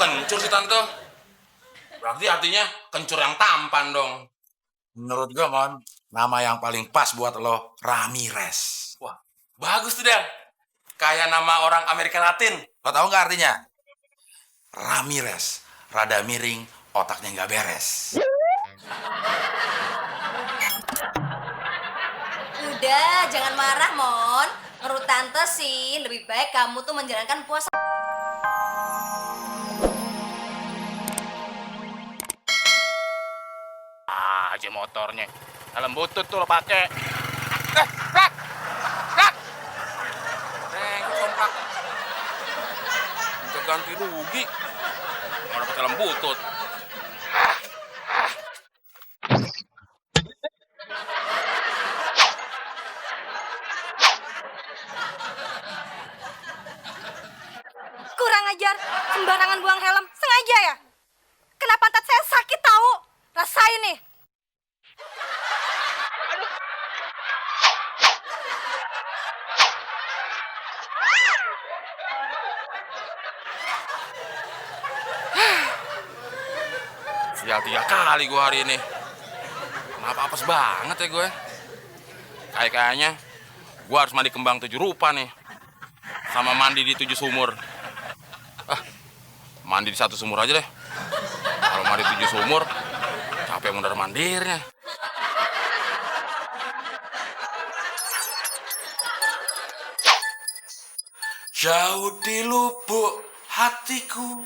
kencur sih tante? Berarti artinya kencur yang tampan dong. Menurut gue, Mon, nama yang paling pas buat lo, Ramirez. Wah, bagus tuh, Del. Kayak nama orang Amerika Latin. Lo tau nggak artinya? Ramirez, rada miring, otaknya nggak beres. Udah, jangan marah, Mon. Menurut Tante sih, lebih baik kamu tuh menjalankan puasa. Aja motornya. Helm butut tuh lo pakai. Prak! Prak! Somplak. Minta ganti rugi. Nggak dapet helm butut. Kurang ajar, sembarangan buang helm. Sengaja ya? Kenapa pantat saya sakit tahu? Rasain nih. Sial 3 kali gue hari ini. Kenapa apes banget ya gue? Kayaknya gue harus mandi kembang 7 rupa nih. Sama mandi di 7 sumur. Mandi di 1 sumur aja deh. Kalau mandi 7 sumur, capek mondar mandirnya. Jauh di lubuk hatiku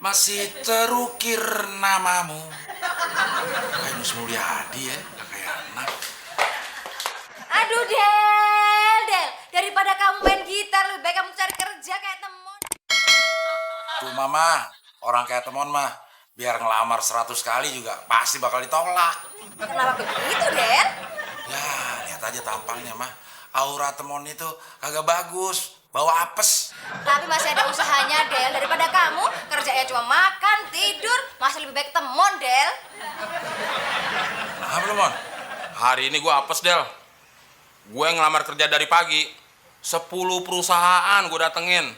masih terukir namamu. Kayak Nus Mulyadi ya, gak kayak anak. Aduh, Del. Daripada kamu main gitar, lebih baik kamu cari kerja kayak temen. Tuh mama, orang kayak Temon mah, biar ngelamar 100 kali juga pasti bakal ditolak. Kenapa begitu, Del? Ya, lihat aja tampangnya mah. Aura Temon itu kagak bagus, bawa apes. Tapi masih ada usahanya, Del. Daripada kamu kerjanya cuma makan, tidur, masih lebih baik temon, Del. Nah, belum, Mon? Hari ini gue apes, Del. Gue ngelamar kerja dari pagi. 10 perusahaan gue datengin.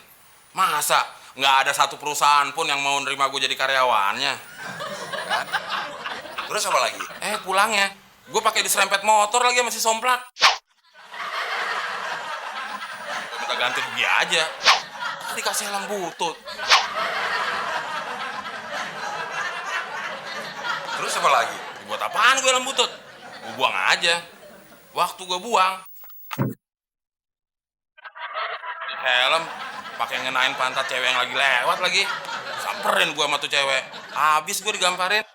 Masa nggak ada satu perusahaan pun yang mau nerima gue jadi karyawannya? Kan? Terus apa lagi? Pulangnya gue pakai diserempet motor lagi sama si Somplak. Minta ganti rugi aja. Dikasih helm butut. Terus apa lagi? Buat apaan gue helm butut? Gue buang aja. Waktu gue buang, helm pakai ngenain pantat cewek yang lagi lewat lagi. Samperin gue sama tuh cewek. Habis gue digamparin.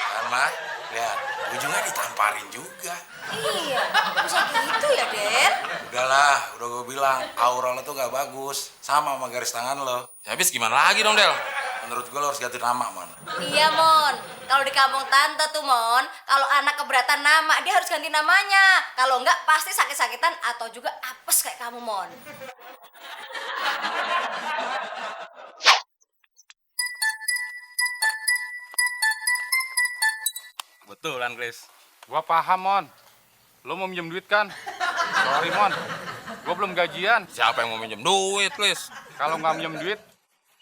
Karena, lihat, ujungnya ditamparin juga. Iya, bisa gitu ya, Del? Udahlah, udah gue bilang, aura lo tuh gak bagus. Sama garis tangan lo. Ya habis gimana lagi dong, Del? Menurut gue lo harus ganti nama, Mon. Iya, Mon. Kalau di kampung Tante tuh, Mon, kalau anak keberatan nama, dia harus ganti namanya. Kalau enggak, pasti sakit-sakitan atau juga apes kayak kamu, Mon. Betulan, Chris. Gua paham, Mon. Lo mau minjem duit kan? Sorry, Mon. Gua belum gajian. Siapa yang mau minjem duit, Chris? Kalau nggak minjem duit,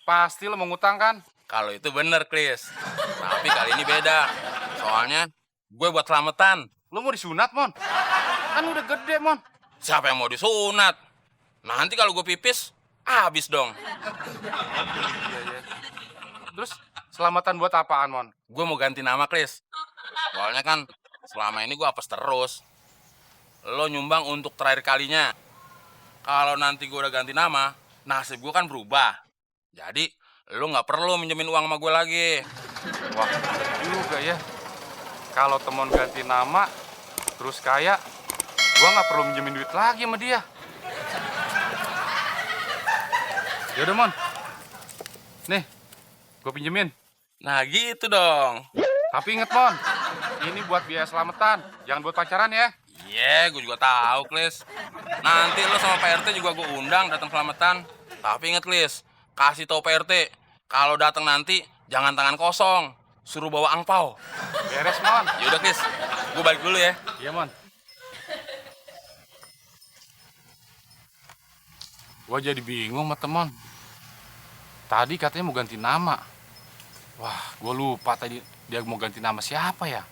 pasti lo mau ngutang kan? Kalau itu bener, Chris. Tapi kali ini beda. Soalnya gue buat selamatan. Lo mau disunat, Mon? Kan udah gede, Mon. Siapa yang mau disunat? Nanti kalau gue pipis, habis dong. Terus selamatan buat apaan, Mon? Gue mau ganti nama, Chris. Soalnya kan selama ini gue apes terus. Lo nyumbang untuk terakhir kalinya. Kalau nanti gue udah ganti nama, nasib gue kan berubah. Jadi lo nggak perlu minjemin uang sama gue lagi. Wah, juga ya. Kalau Temon ganti nama, terus kaya, gua nggak perlu minjemin duit lagi sama dia. Yaudah, Mon. Nih, gue pinjemin. Nah gitu dong. Tapi inget, Mon, ini buat biaya selamatan, jangan buat pacaran ya. Iya, gue juga tahu, Klis. Nanti lo sama Pak RT juga gue undang datang selamatan. Tapi inget, Klis, kasih tau Pak RT, kalau datang nanti jangan tangan kosong. suruh bawa angpau. Beres, Mon. Yaudah, Kris. Gue balik dulu ya. Iya, Mon. Gua jadi bingung sama teman. Tadi katanya mau ganti nama. Wah, gue lupa tadi dia mau ganti nama siapa ya.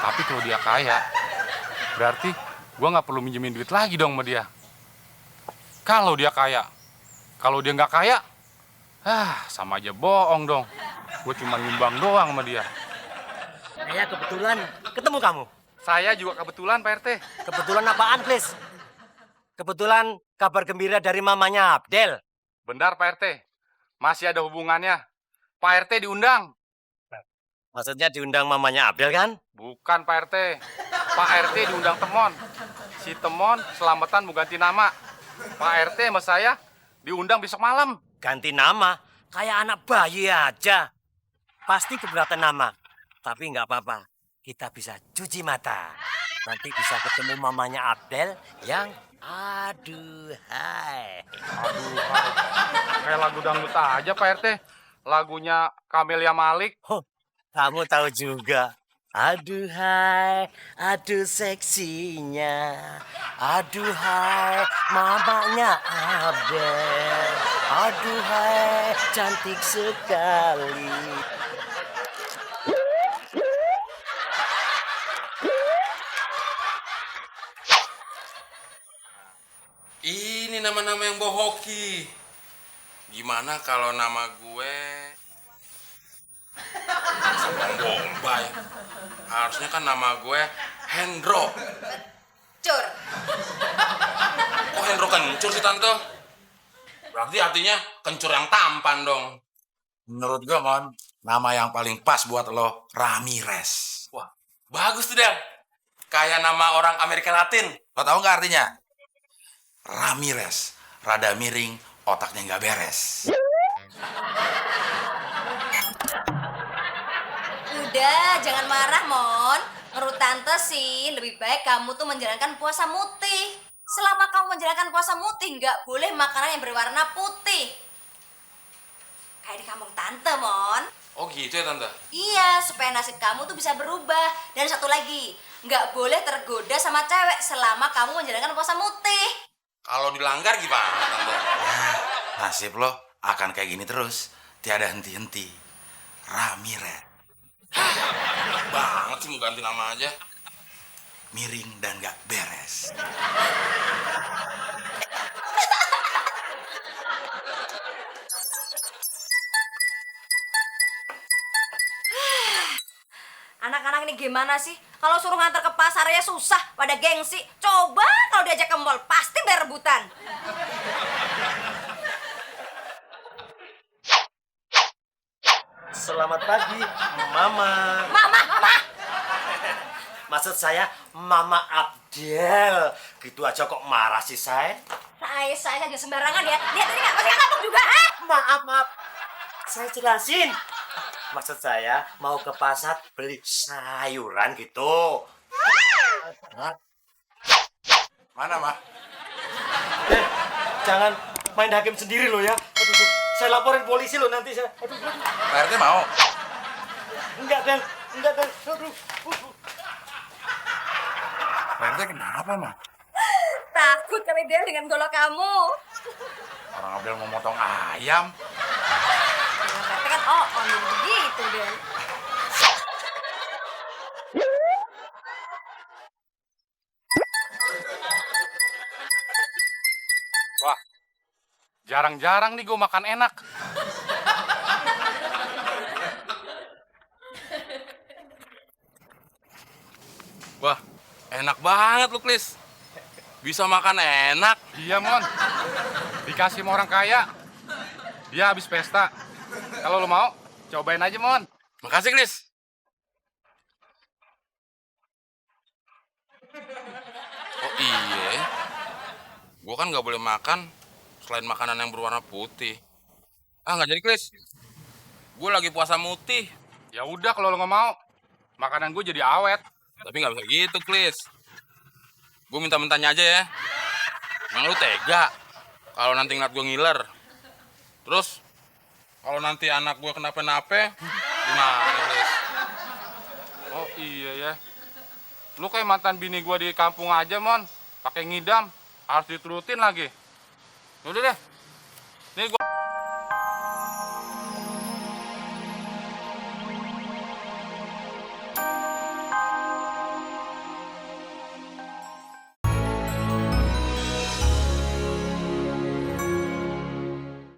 Tapi kalau dia kaya, berarti gue nggak perlu minjemin duit lagi dong sama dia. Kalau dia kaya, kalau dia nggak kaya, sama aja bohong dong. Gue cuma nyumbang doang sama dia. Saya kebetulan ketemu kamu. Saya juga kebetulan, Pak RT. Kebetulan apaan, please? Kebetulan kabar gembira dari mamanya Abdel. Benar, Pak RT. Masih ada hubungannya. Pak RT diundang. Maksudnya diundang mamanya Abdel kan? Bukan, Pak RT. Pak RT diundang Temon. Si Temon selamatan mau ganti nama. Pak RT sama saya diundang besok malam. Ganti nama? Kayak anak bayi aja. Pasti keberatan nama. Tapi nggak apa-apa. Kita bisa cuci mata. Nanti bisa ketemu mamanya Abdel yang aduhai. Aduh, kayak lagu dangdut aja, Pak RT. Lagunya Camelia Malik. Kamu tahu juga. Aduhai, aduh seksinya. Aduhai, mamanya Abdel. Aduhai, cantik sekali. Ini nama-nama yang bohoki. Gimana kalau nama gue Bang Bombay? Harusnya kan nama gue Hendro. Cur. Oh, Hendro kencur sih, Tante? Berarti artinya kencur yang tampan dong. Menurut gue, Mon, nama yang paling pas buat lo, Ramirez. Wah, bagus tuh, Del. Kayak nama orang Amerika Latin. Lo tau nggak artinya? Ramirez, rada miring, otaknya nggak beres. Udah, jangan marah, Mon. Menurut Tante sih, lebih baik kamu tuh menjalankan puasa mutih. Selama kamu menjalankan puasa mutih, nggak boleh makanan yang berwarna putih. Kayak di kampung Tante, Mon. Oh gitu ya, Tante? Iya, supaya nasib kamu tuh bisa berubah. Dan satu lagi, nggak boleh tergoda sama cewek selama kamu menjalankan puasa mutih. Kalau dilanggar gimana, Tante? Nasib lo akan kayak gini terus, tiada henti-henti. Ramirez, Enak banget sih mau ganti nama aja. miring dan nggak beres. Anak-anak ini gimana sih? Kalau suruh ngantar ke pasar ya susah, pada gengsi. Coba kalau diajak ke mall, pasti berebutan. Selamat pagi, Mama. Mama. Maksud saya Mama Abdel. Gitu aja kok marah sih, saya. Saya aja sembarangan ya. Lihat ini nggak masih kapok juga, ha? Maaf. Saya jelasin. Maksud saya mau ke pasar beli sayuran gitu. Mana, Mah? Jangan main hakim sendiri lo ya. Aduh, saya laporin polisi lo nanti saya. Aduh. Pak RT mau? Enggak, Dan. Aduh. Pak RT kenapa, Mah? Takut kali dia dengan golok kamu. Orang Abdel mau motong ayam. Berarti kan begitu deh. Wah, jarang-jarang nih gue makan enak. Wah, enak banget lu, Klis. Bisa makan enak. Iya, Mon. Dikasih sama orang kaya. Dia habis pesta. Kalau lo mau, cobain aja, Mon. Makasih, Klis. Oh iya, gue kan nggak boleh makan selain makanan yang berwarna putih. Nggak jadi, Klis. Gue lagi puasa mutih. Ya udah kalau lo nggak mau, makanan gue jadi awet. Tapi nggak bisa gitu, Klis. Gue minta-mintanya aja ya. Emang lu tega kalau nanti ngeliat gue ngiler. Terus, kalau nanti anak gue kenapa-napa, Gimana, Riz? Oh iya ya. Lu kayak mantan bini gua di kampung aja, Mon. Pakai ngidam, harus diturutin lagi. Yaudah deh,